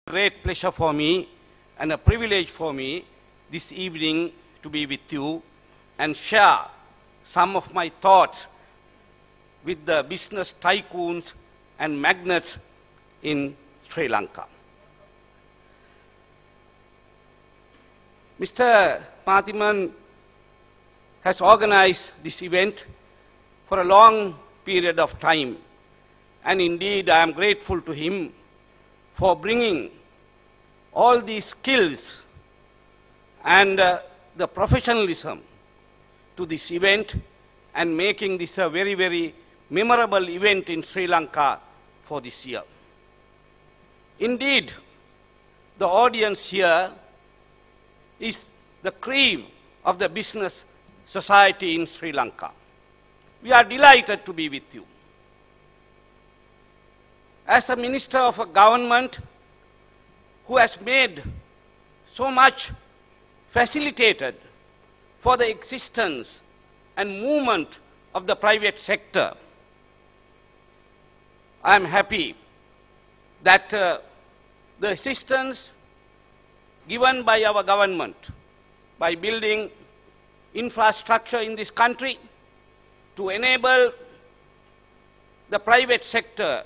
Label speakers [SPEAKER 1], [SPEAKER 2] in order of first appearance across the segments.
[SPEAKER 1] great pleasure for me and a privilege for me this evening to be with you and share some of my thoughts with the business tycoons and magnates in Sri Lanka. Mr. Mathiman has organized this event for a long period of time, and indeed I am grateful to him for bringing all these skills and the professionalism to this event and making this a very, very memorable event in Sri Lanka for this year. Indeed, the audience here is the cream of the business society in Sri Lanka. We are delighted to be with you. As a minister of a government who has made so much facilitated for the existence and movement of the private sector, I am happy that the assistance given by our government by building infrastructure in this country to enable the private sector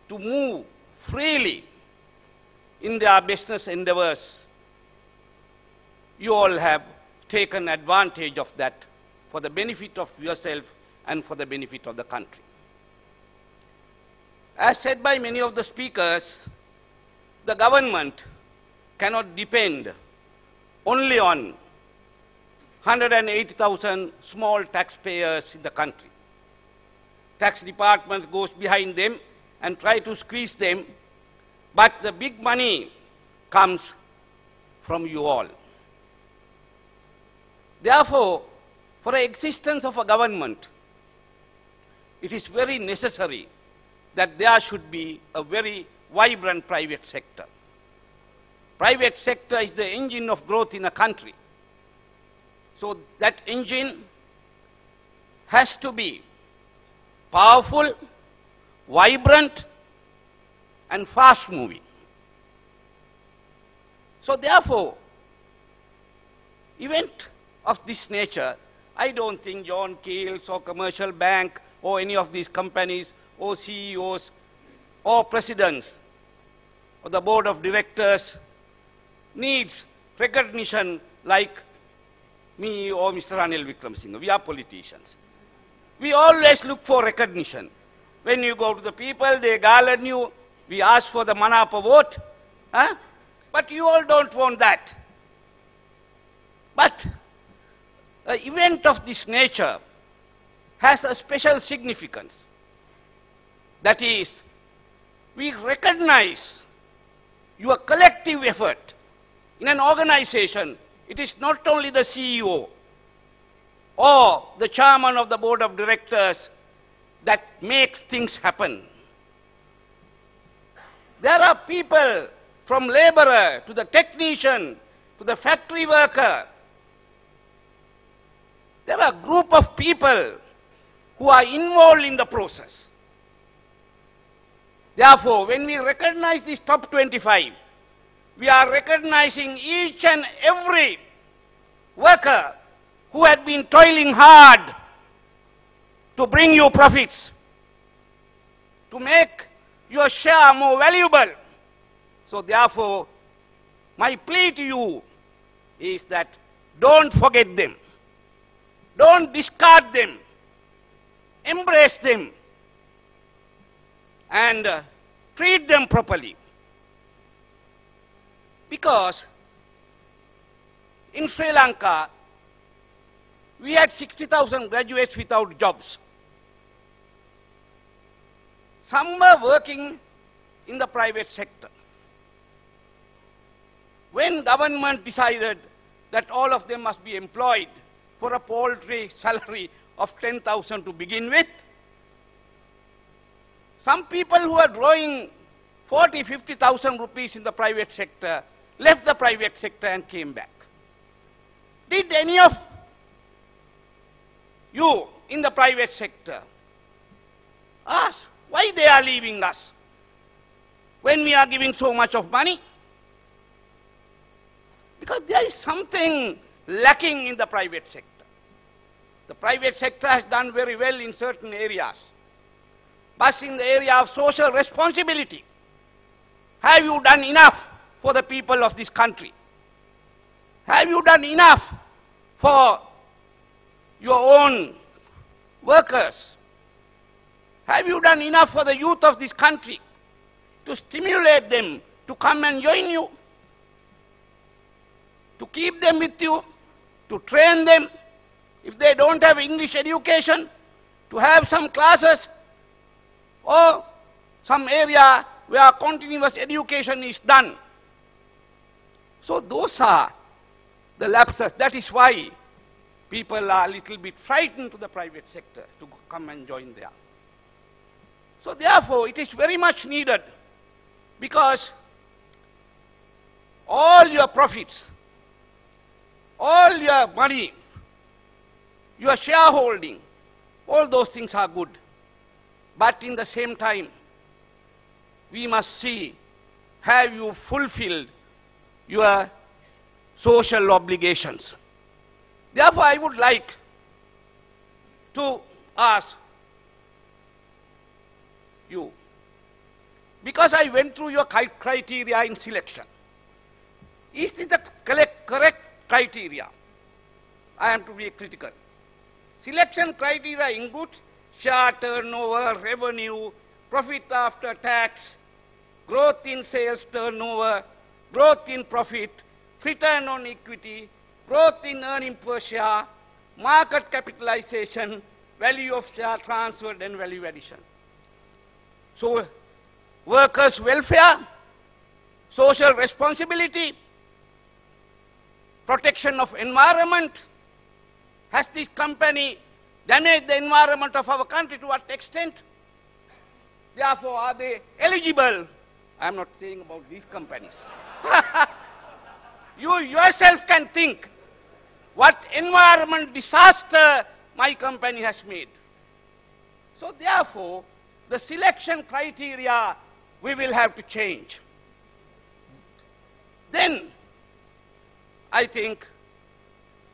[SPEAKER 1] to move freely in their business endeavors, you all have taken advantage of that for the benefit of yourself and for the benefit of the country. As said by many of the speakers, the government cannot depend only on 180,000 small taxpayers in the country. Tax department goes behind them and try to squeeze them, but the big money comes from you all. Therefore, for the existence of a government, it is very necessary that there should be a very vibrant private sector. Private sector is the engine of growth in a country. So that engine has to be powerful, vibrant, and fast-moving. So therefore, event of this nature, I don't think John Keels or Commercial Bank or any of these companies or CEOs or presidents or the board of directors needs recognition like me or Mr. Ranil Wickremesinghe. We are politicians. We always look for recognition. When you go to the people, they garland you. We ask for the manapa vote. Huh? But you all don't want that. But an event of this nature has a special significance. That is, we recognize your collective effort. In an organization, it is not only the CEO or the chairman of the board of directors that makes things happen. There are people from laborer to the technician to the factory worker. There are a group of people who are involved in the process. Therefore, when we recognize these top 25, we are recognizing each and every worker who had been toiling hard to bring you profits, to make your share more valuable. So therefore, my plea to you is that don't forget them. Don't discard them. Embrace them and treat them properly. Because in Sri Lanka, we had 60,000 graduates without jobs. Some were working in the private sector. When government decided that all of them must be employed for a paltry salary of 10,000 to begin with, some people who are drawing 40, 50,000 rupees in the private sector left the private sector and came back. Did any of you in the private sector ask why they are leaving us when we are giving so much of money? Because there is something lacking in the private sector. The private sector has done very well in certain areas. But in the area of social responsibility, have you done enough for the people of this country? Have you done enough for your own workers? Have you done enough for the youth of this country to stimulate them to come and join you? To keep them with you? To train them? If they don't have English education, to have some classes or some area where continuous education is done. So those are the lapses. That is why people are a little bit frightened to the private sector to come and join there. So therefore, it is very much needed, because all your profits, all your money, your shareholding, all those things are good. But in the same time, we must see, have you fulfilled your social obligations? Therefore, I would like to ask you, because I went through your criteria in selection, is this the correct criteria? I am to be critical. Selection criteria include share turnover, revenue, profit after tax, growth in sales turnover, growth in profit, return on equity, growth in earning per share, market capitalization, value of share transferred, and value addition. So, workers' welfare, social responsibility, protection of environment. Has this company damaged the environment of our country? To what extent? Therefore, are they eligible? I am not saying about these companies. You yourself can think what environment disaster my company has made. So therefore, the selection criteria we will have to change. Then, I think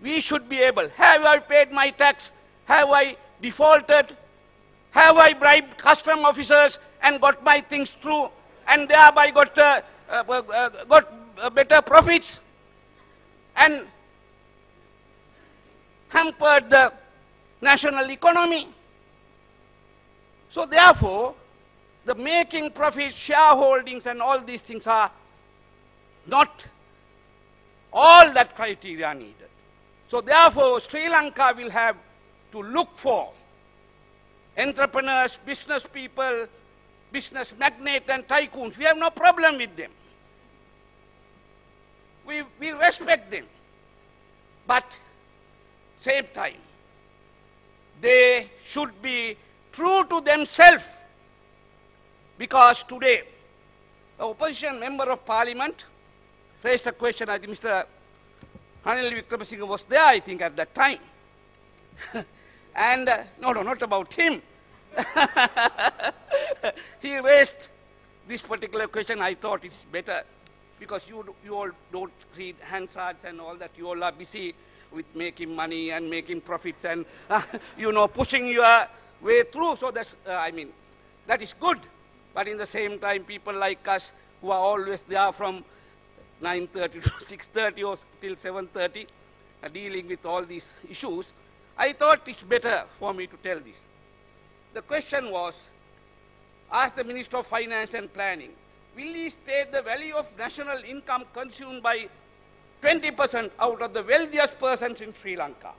[SPEAKER 1] we should be able, have I paid my tax? Have I defaulted? Have I bribed custom officers and got my things through and thereby got better profits and hampered the national economy? So therefore, the making profits, shareholdings, and all these things are not all that criteria needed. So therefore, Sri Lanka will have to look for entrepreneurs, business people, business magnates and tycoons. We have no problem with them. We respect them. But same time, they should be true to themselves. Because today, the opposition member of parliament raised a question. I think Mr. Ranil Wickremesinghe was there, I think, at that time. And, no, not about him. He raised this particular question. I thought it's better, because you all don't read Hansards and all that. You all are busy with making money and making profits and, pushing your way through. So that's, that is good. But in the same time, people like us who are always there from 9:30 to 6:30 or till 7:30, dealing with all these issues, I thought it's better for me to tell this. The question was, asked the Minister of Finance and Planning, will he state the value of national income consumed by 20% out of the wealthiest persons in Sri Lanka,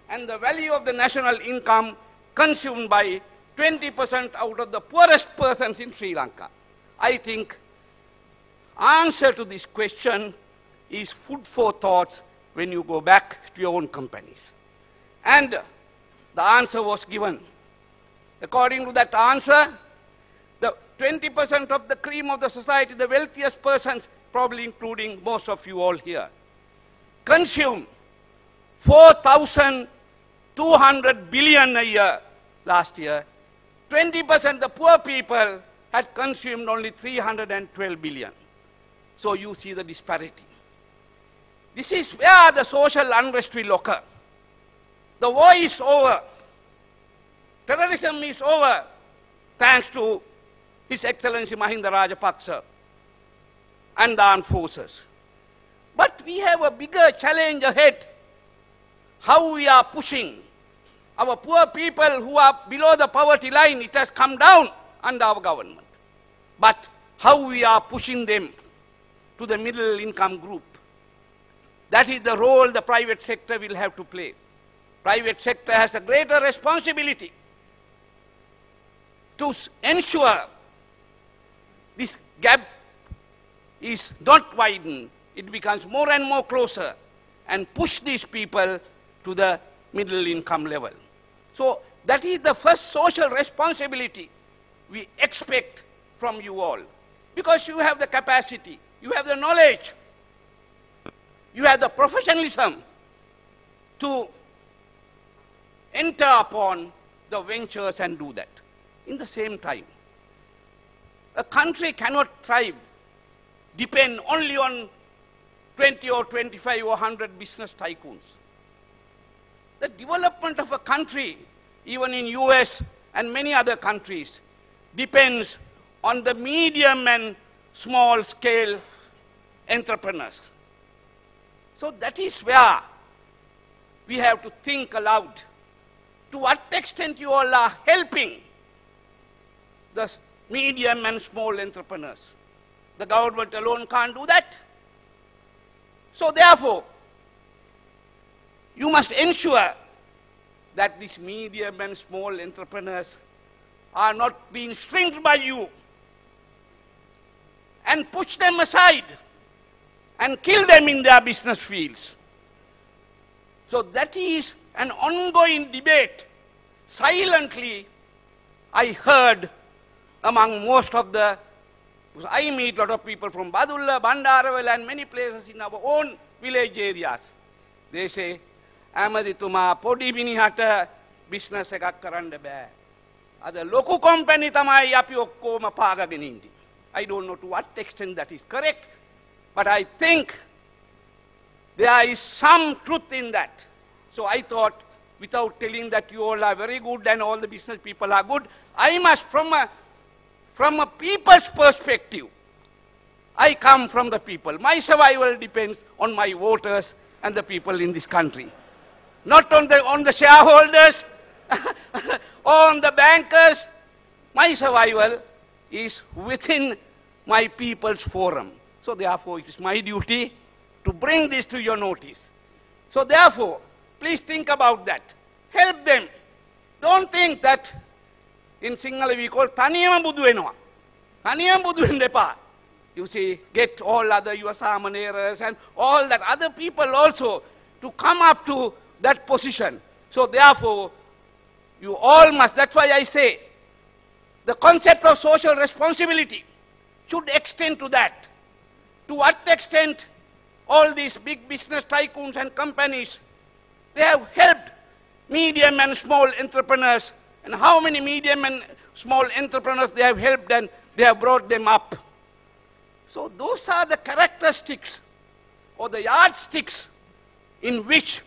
[SPEAKER 1] and the value of the national income consumed by 20% out of the poorest persons in Sri Lanka? I think answer to this question is food for thoughts when you go back to your own companies. And the answer was given. According to that answer, the 20% of the cream of the society, the wealthiest persons, probably including most of you all here, consume 4,200 billion a year last year. 20% the poor people had consumed only 312 billion. So you see the disparity. This is where the social unrest will occur. The war is over. Terrorism is over, thanks to His Excellency Mahinda Rajapaksa and the armed forces. But we have a bigger challenge ahead. How we are pushing our poor people who are below the poverty line. It has come down under our government. But how we are pushing them to the middle income group. That is the role the private sector will have to play. Private sector has a greater responsibility to ensure this gap is not widened. It becomes more and more closer and push these people to the middle income level. So that is the first social responsibility we expect from you all. Because you have the capacity, you have the knowledge, you have the professionalism to enter upon the ventures and do that. In the same time, a country cannot thrive, depend only on 20 or 25 or 100 business tycoons. The development of a country, even in US and many other countries, depends on the medium and small scale entrepreneurs. So that is where we have to think aloud. To what extent you all are helping the medium and small entrepreneurs. The government alone can't do that. So therefore, you must ensure that these medium and small entrepreneurs are not being stringed by you and push them aside and kill them in their business fields. So that is an ongoing debate. Silently, I heard among most of the, I meet a lot of people from Badulla, Bandarawala and many places in our own village areas. They say, Amadituma, podi minihata business ekak karanda bෑ. Ada loku company tamai api okkoma paagagen indi. I don't know to what extent that is correct, but I think there is some truth in that. So I thought, without telling that you all are very good and all the business people are good, I must, from a people's perspective, I come from the people. My survival depends on my voters and the people in this country. Not on the shareholders, on the bankers. My survival is within my people's forum. So therefore, it is my duty to bring this to your notice. So therefore, please think about that. Help them. Don't think that in Sinhala we call Taniyama Budu Wenwa. Taniyama Budu Wendepa. You see, get all other your Samaneras and all that other people also to come up to that position. So therefore, you all must, that's why I say, the concept of social responsibility should extend to that. To what extent all these big business tycoons and companies, they have helped medium and small entrepreneurs, and how many medium and small entrepreneurs they have helped and they have brought them up. So those are the characteristics or the yardsticks in which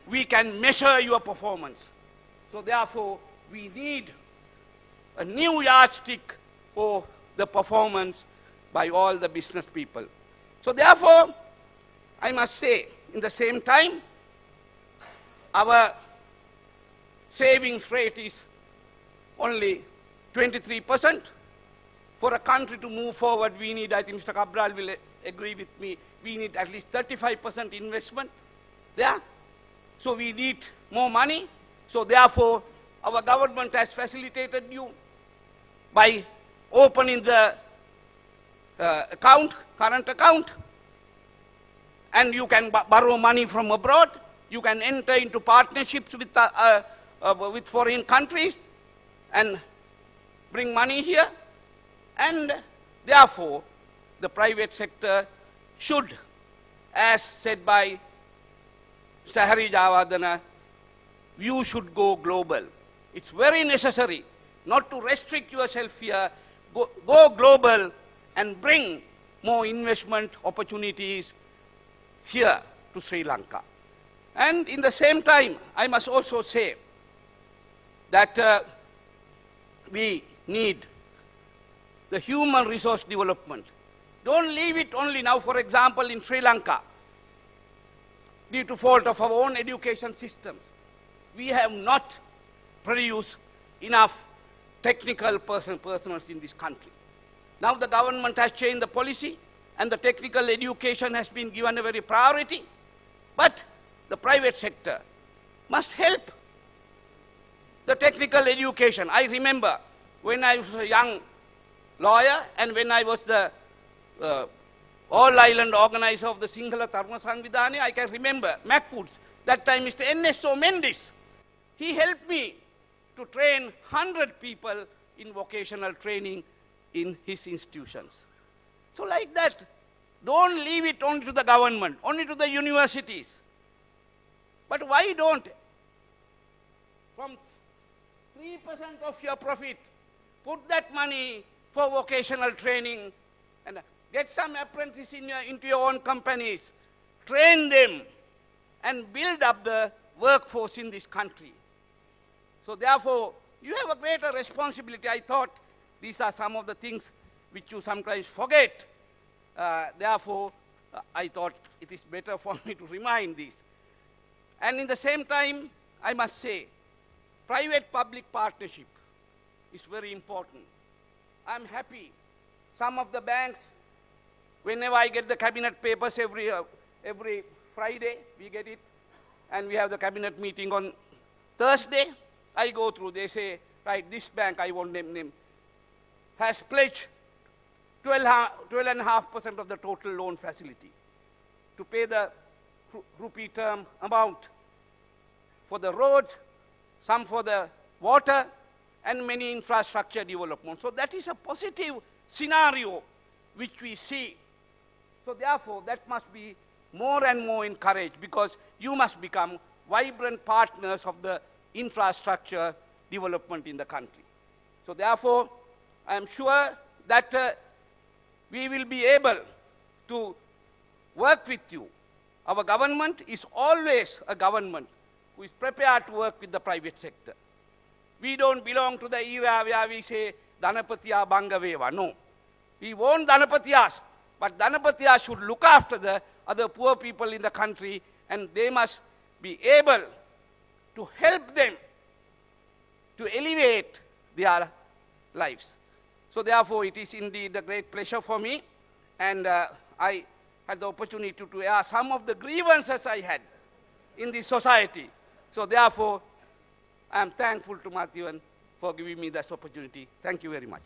[SPEAKER 1] we can measure your performance. So therefore, we need a new yardstick for the performance by all the business people. So therefore, I must say, in the same time, our savings rate is only 23%. For a country to move forward, we need, I think Mr. Cabral will agree with me, we need at least 35% investment there. So we need more money. So therefore, our government has facilitated you by opening the current account, and you can borrow money from abroad. You can enter into partnerships with foreign countries and bring money here. And therefore, the private sector should, as said by Mr. Hari Javadana, you should go global. It's very necessary not to restrict yourself here. Go global and bring more investment opportunities here. to Sri Lanka. And in the same time, I must also say that we need the human resource development. Don't leave it only now, for example, in Sri Lanka, due to fault of our own education systems. We have not produced enough technical personnel in this country. Now the government has changed the policy and the technical education has been given a very priority, but the private sector must help the technical education. I remember when I was a young lawyer and when I was the all-island organizer of the Sinhala Taruna Sanvidhane, I can remember Macwoods, that time Mr. N.S.O. Mendes. He helped me to train 100 people in vocational training in his institutions. So like that, don't leave it only to the government, only to the universities. But why don't, from 3% of your profit, put that money for vocational training and get some apprentices into your own companies, train them, and build up the workforce in this country. So therefore, you have a greater responsibility. I thought these are some of the things which you sometimes forget. Therefore, I thought it is better for me to remind this. And in the same time, I must say, private-public partnership is very important. I'm happy. Some of the banks, whenever I get the cabinet papers every Friday, we get it, and we have the cabinet meeting on Thursday, I go through, they say, right, this bank, I won't name, has pledged 12.5% of the total loan facility to pay the rupee term amount for the roads, some for the water, and many infrastructure development. So that is a positive scenario which we see. So therefore, that must be more and more encouraged, because you must become vibrant partners of the infrastructure development in the country. So therefore, I am sure that we will be able to work with you. Our government is always a government who is prepared to work with the private sector. We don't belong to the era where we say, Dhanapatiya Banga Veva. No. We want Dhanapatiyas, but Dhanapatiyas should look after the other poor people in the country, and they must be able to help them to elevate their lives. So therefore, it is indeed a great pleasure for me, and I had the opportunity to air some of the grievances I had in this society. So therefore, I am thankful to Matthewan for giving me this opportunity. Thank you very much.